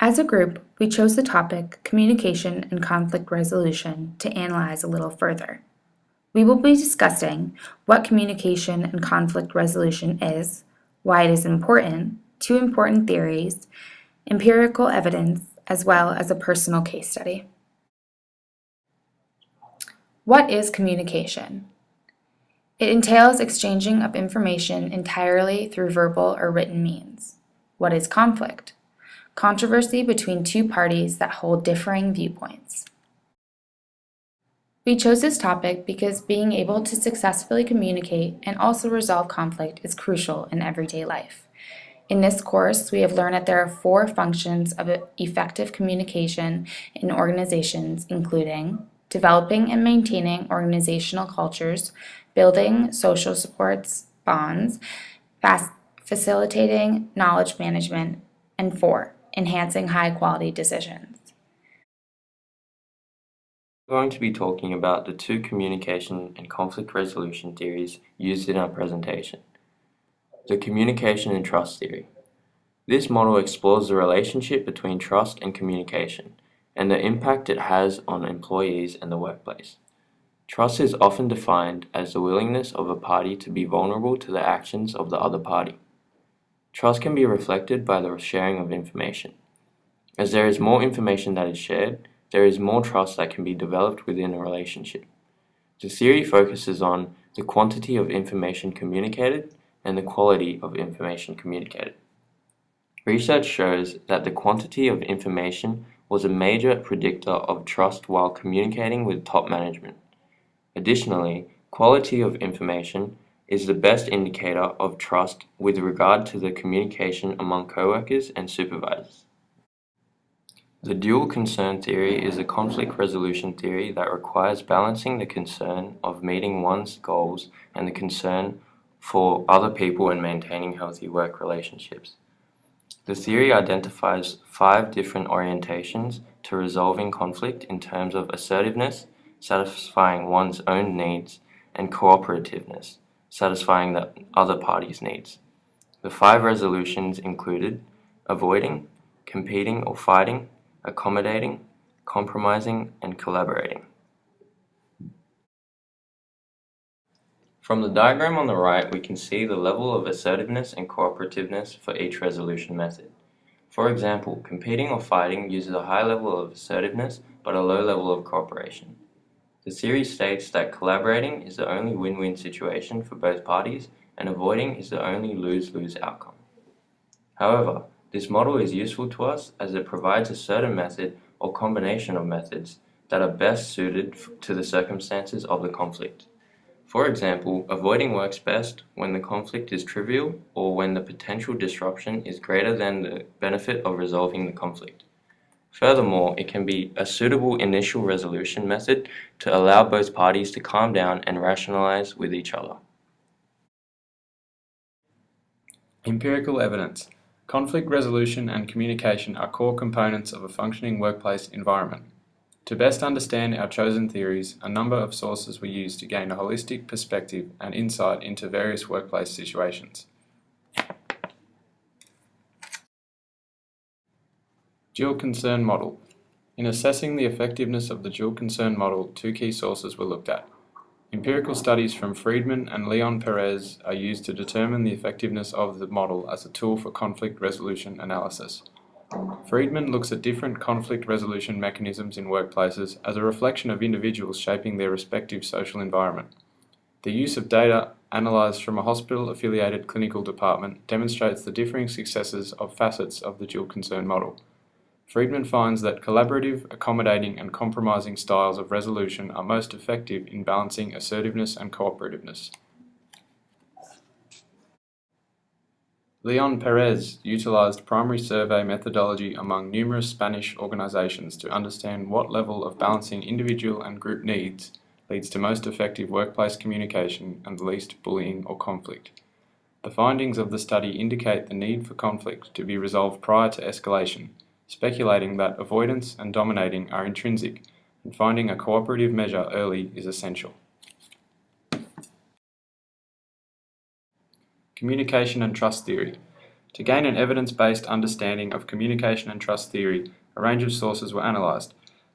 As a group, we chose the topic communication and conflict resolution to analyze a little further. We will be discussing what communication and conflict resolution is, why it is important, two important theories, empirical evidence, as well as a personal case study. What is communication? It entails exchanging of information entirely through verbal or written means. What is conflict? Controversy between two parties that hold differing viewpoints. We chose this topic because being able to successfully communicate and also resolve conflict is crucial in everyday life. In this course, we have learned that there are 4 functions of effective communication in organizations, including developing and maintaining organizational cultures, building social supports, bonds, facilitating knowledge management, and 4, enhancing high-quality decisions. We're going to be talking about the 2 communication and conflict resolution theories used in our presentation. The communication and trust theory. This model explores the relationship between trust and communication and the impact it has on employees and the workplace. Trust is often defined as the willingness of a party to be vulnerable to the actions of the other party. Trust can be reflected by the sharing of information. As there is more information that is shared, there is more trust that can be developed within a relationship. The theory focuses on the quantity of information communicated and the quality of information communicated. Research shows that the quantity of information was a major predictor of trust while communicating with top management. Additionally, quality of information is the best indicator of trust with regard to the communication among coworkers and supervisors. The dual concern theory is a conflict resolution theory that requires balancing the concern of meeting one's goals and the concern for other people and maintaining healthy work relationships. The theory identifies 5 different orientations to resolving conflict in terms of assertiveness, satisfying one's own needs, and cooperativeness, satisfying the other party's needs. The 5 resolutions included avoiding, competing or fighting, accommodating, compromising, and collaborating. From the diagram on the right, we can see the level of assertiveness and cooperativeness for each resolution method. For example, competing or fighting uses a high level of assertiveness but a low level of cooperation. The theory states that collaborating is the only win-win situation for both parties and avoiding is the only lose-lose outcome. However, this model is useful to us as it provides a certain method or combination of methods that are best suited to the circumstances of the conflict. For example, avoiding works best when the conflict is trivial or when the potential disruption is greater than the benefit of resolving the conflict. Furthermore, it can be a suitable initial resolution method to allow both parties to calm down and rationalize with each other. Empirical evidence. Conflict resolution and communication are core components of a functioning workplace environment. To best understand our chosen theories, a number of sources were used to gain a holistic perspective and insight into various workplace situations. Dual concern model. In assessing the effectiveness of the dual concern model, 2 key sources were looked at. Empirical studies from Friedman and Leon Perez are used to determine the effectiveness of the model as a tool for conflict resolution analysis. Friedman looks at different conflict resolution mechanisms in workplaces as a reflection of individuals shaping their respective social environment. The use of data analysed from a hospital-affiliated clinical department demonstrates the differing successes of facets of the dual concern model. Friedman finds that collaborative, accommodating, and compromising styles of resolution are most effective in balancing assertiveness and cooperativeness. Leon Perez utilized primary survey methodology among numerous Spanish organizations to understand what level of balancing individual and group needs leads to most effective workplace communication and least bullying or conflict. The findings of the study indicate the need for conflict to be resolved prior to escalation, speculating that avoidance and dominating are intrinsic, and finding a cooperative measure early is essential. Communication and trust theory. To gain an evidence-based understanding of communication and trust theory, a range of sources were analysed.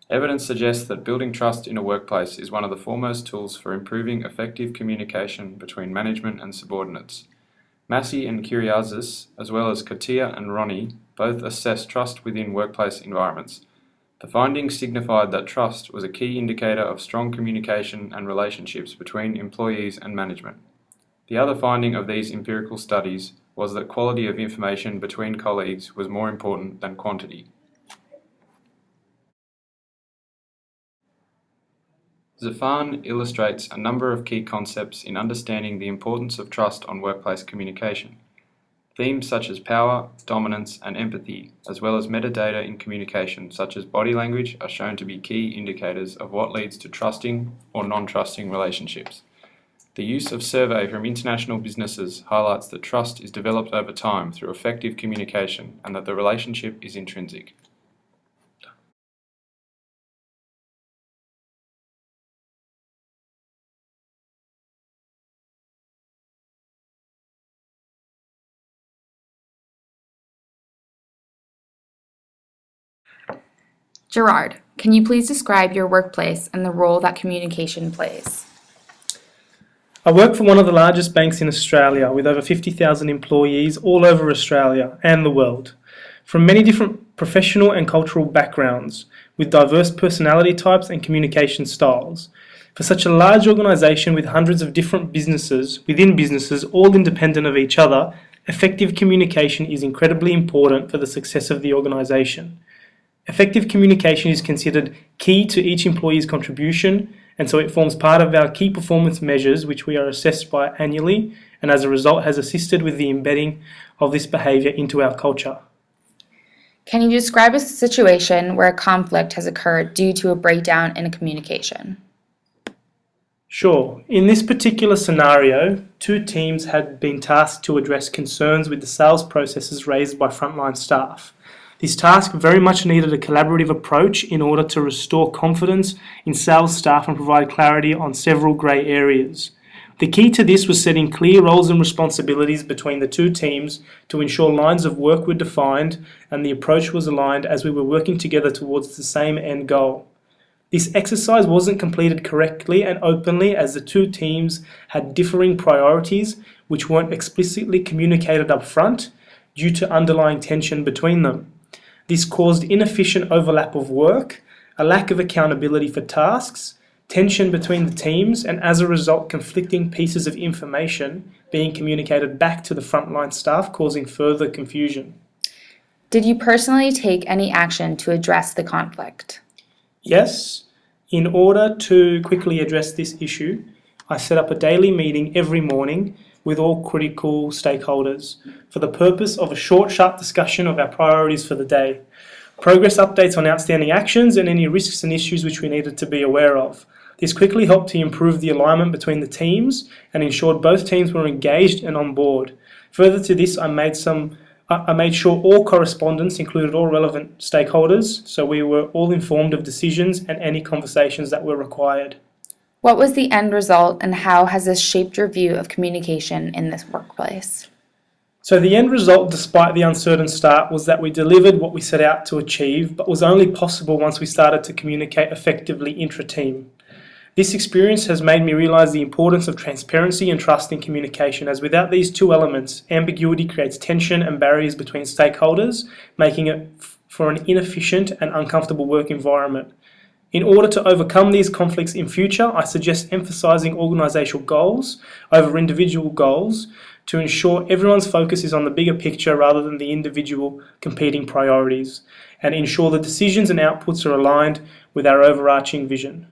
Evidence suggests that building trust in a workplace is one of the foremost tools for improving effective communication between management and subordinates. Massey and Kyriazis, as well as Katia and Ronnie, both assessed trust within workplace environments. The findings signified that trust was a key indicator of strong communication and relationships between employees and management. The other finding of these empirical studies was that quality of information between colleagues was more important than quantity. Zafan illustrates a number of key concepts in understanding the importance of trust on workplace communication. Themes such as power, dominance, and empathy, as well as metadata in communication such as body language, are shown to be key indicators of what leads to trusting or non-trusting relationships. The use of survey from international businesses highlights that trust is developed over time through effective communication and that the relationship is intrinsic. Gerard, can you please describe your workplace and the role that communication plays? I work for one of the largest banks in Australia with over 50,000 employees all over Australia and the world, from many different professional and cultural backgrounds, with diverse personality types and communication styles. For such a large organisation with hundreds of different businesses within businesses, all independent of each other, effective communication is incredibly important for the success of the organisation. Effective communication is considered key to each employee's contribution, and so it forms part of our key performance measures, which we are assessed by annually, and as a result has assisted with the embedding of this behaviour into our culture. Can you describe a situation where a conflict has occurred due to a breakdown in communication? Sure. In this particular scenario, two teams had been tasked to address concerns with the sales processes raised by frontline staff. This task very much needed a collaborative approach in order to restore confidence in sales staff and provide clarity on several grey areas. The key to this was setting clear roles and responsibilities between the two teams to ensure lines of work were defined and the approach was aligned as we were working together towards the same end goal. This exercise wasn't completed correctly and openly as the two teams had differing priorities which weren't explicitly communicated up front due to underlying tension between them. This caused inefficient overlap of work, a lack of accountability for tasks, tension between the teams, and as a result, conflicting pieces of information being communicated back to the frontline staff, causing further confusion. Did you personally take any action to address the conflict? Yes, in order to quickly address this issue, I set up a daily meeting every morning with all critical stakeholders for the purpose of a short, sharp discussion of our priorities for the day, progress updates on outstanding actions and any risks and issues which we needed to be aware of. This quickly helped to improve the alignment between the teams and ensured both teams were engaged and on board. Further to this, I made sure all correspondence included all relevant stakeholders, so we were all informed of decisions and any conversations that were required. What was the end result and how has this shaped your view of communication in this workplace? So the end result, despite the uncertain start, was that we delivered what we set out to achieve, but was only possible once we started to communicate effectively intra-team. This experience has made me realise the importance of transparency and trust in communication, as without these two elements, ambiguity creates tension and barriers between stakeholders, making it for an inefficient and uncomfortable work environment. In order to overcome these conflicts in future, I suggest emphasising organisational goals over individual goals to ensure everyone's focus is on the bigger picture rather than the individual competing priorities, and ensure the decisions and outputs are aligned with our overarching vision.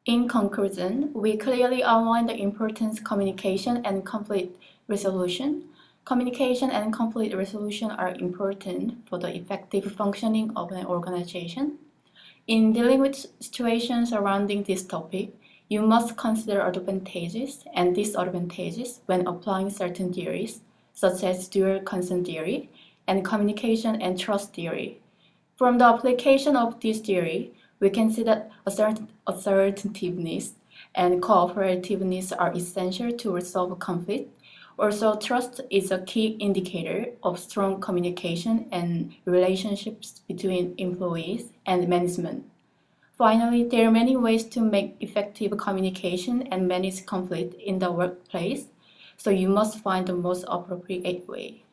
In conclusion, we clearly outlined the importance of communication and conflict resolution. Communication and conflict resolution are important for the effective functioning of an organization. In dealing with situations surrounding this topic, you must consider advantages and disadvantages when applying certain theories, such as dual consent theory and communication and trust theory. From the application of this theory, we can see that assertiveness and cooperativeness are essential to resolve conflict, Also, trust is a key indicator of strong communication and relationships between employees and management. Finally, there are many ways to make effective communication and manage conflict in the workplace, so you must find the most appropriate way.